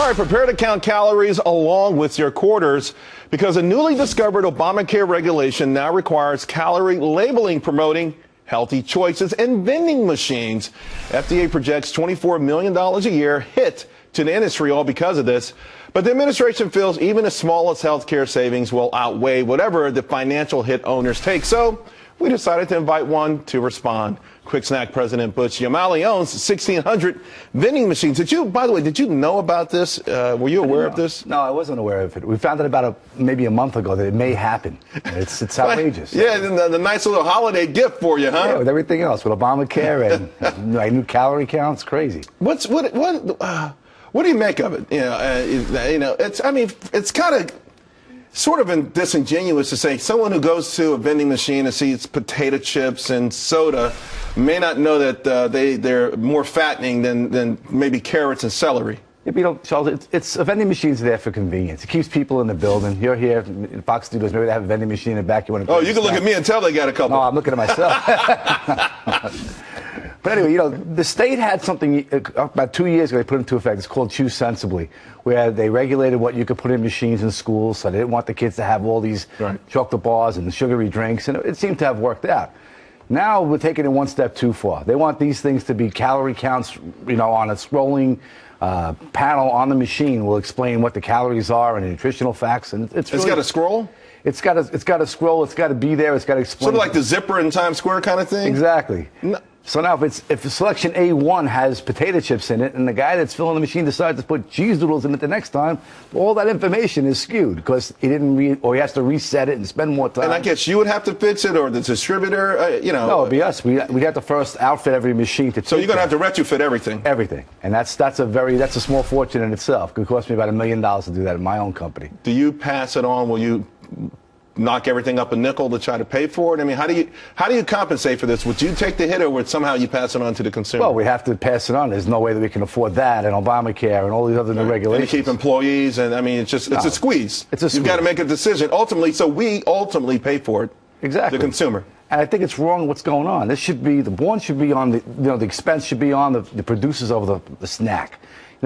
All right, prepare to count calories along with your quarters because a newly discovered ObamaCare regulation now requires calorie labeling promoting healthy choices in vending machines. FDA projects $24 million a year hit to the industry all because of this. But the administration feels even the smallest healthcare savings will outweigh whatever the financial hit owners take. So we decided to invite one to respond. Quick Snack President Butch Yamali owns 1,600 vending machines. By the way, did you know about this? Were you aware of this? No, I wasn't aware of it. We found out about maybe a month ago that it may happen. It's outrageous. Yeah, the nice little holiday gift for you, huh? Yeah, with everything else, with ObamaCare and I knew calorie counts, crazy. What do you make of it? It's kind of sort of disingenuous to say someone who goes to a vending machine and sees potato chips and soda may not know that they're more fattening than maybe carrots and celery. Yeah, but Charles, it's a vending machine's there for convenience. It keeps people in the building. You're here in Fox Studios. Maybe they have a vending machine in the back. You want to? Oh, you can look at me and tell they got a couple. No, I'm looking at myself. But anyway, the state had something about 2 years ago. They put into effect. It's called Choose Sensibly, where they regulated what you could put in machines in schools. So they didn't want the kids to have all these chocolate bars and sugary drinks, and it seemed to have worked out. Now we're taking it one step too far. They want these things to be calorie counts, on a scrolling panel on the machine. Will explain what the calories are and the nutritional facts, and it's It's got a scroll. It's got to be there. It's got to explain. Sort of like the zipper in Times Square kind of thing. Exactly. No. So now, if selection A1 has potato chips in it, and the guy that's filling the machine decides to put cheese doodles in it the next time, all that information is skewed because he didn't or he has to reset it and spend more time. And I guess you would have to fix it, or the distributor, No, it'd be us. We'd have to first outfit every machine to. So you're going to have to retrofit everything. Everything, and that's a small fortune in itself. It could cost me about $1 million to do that in my own company. Do you pass it on? Will you knock everything up a nickel to try to pay for it? I mean, how do you compensate for this? Would you take the hit, or would somehow you pass it on to the consumer? Well, we have to pass it on. There's no way that we can afford that and ObamaCare and all these other new regulations. And you keep employees, and it's a squeeze. It's a squeeze. You've got to make a decision ultimately, so we ultimately pay for it. Exactly. The consumer. And I think it's wrong what's going on. The bonus should be on the expense should be on the producers of the snack.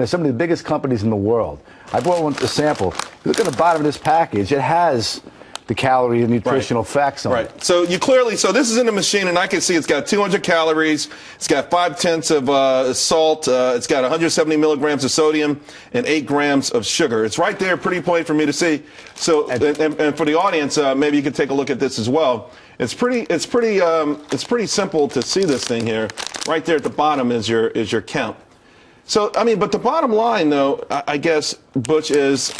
Some of the biggest companies in the world. I brought a sample. If you look at the bottom of this package, it has the calorie and nutritional facts on it. Right. So this is in the machine, and I can see it's got 200 calories. It's got 0.5 of salt. It's got 170 milligrams of sodium and 8 grams of sugar. It's right there, pretty plain for me to see. So, and for the audience, maybe you could take a look at this as well. It's pretty simple to see this thing here. Right there at the bottom is your count. So, but the bottom line, though, I guess, Butch, is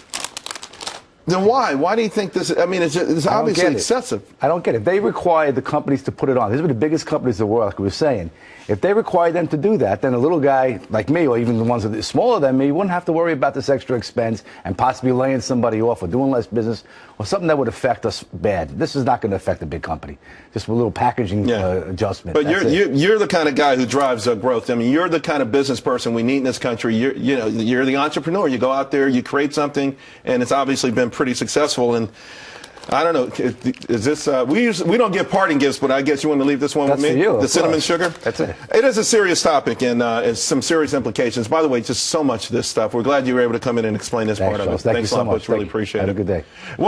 then why? Why do you think this? It's obviously excessive. I don't get it. They required the companies to put it on. These are the biggest companies in the world, like we were saying. If they required them to do that, then a little guy like me, or even the ones that are smaller than me, wouldn't have to worry about this extra expense and possibly laying somebody off or doing less business or something that would affect us bad. This is not going to affect a big company. Just a little packaging adjustment. But you're the kind of guy who drives growth. You're the kind of business person we need in this country. You're the entrepreneur. You go out there, you create something, and it's obviously been pretty successful. And I don't know, is this, we don't give parting gifts, but I guess you want to leave this one with me? For you, the cinnamon sugar? That's it. It is a serious topic, and it's some serious implications. By the way, just so much of this stuff. We're glad you were able to come in and explain this part of it. Thanks so much. Really appreciate it. Have a good day. Well,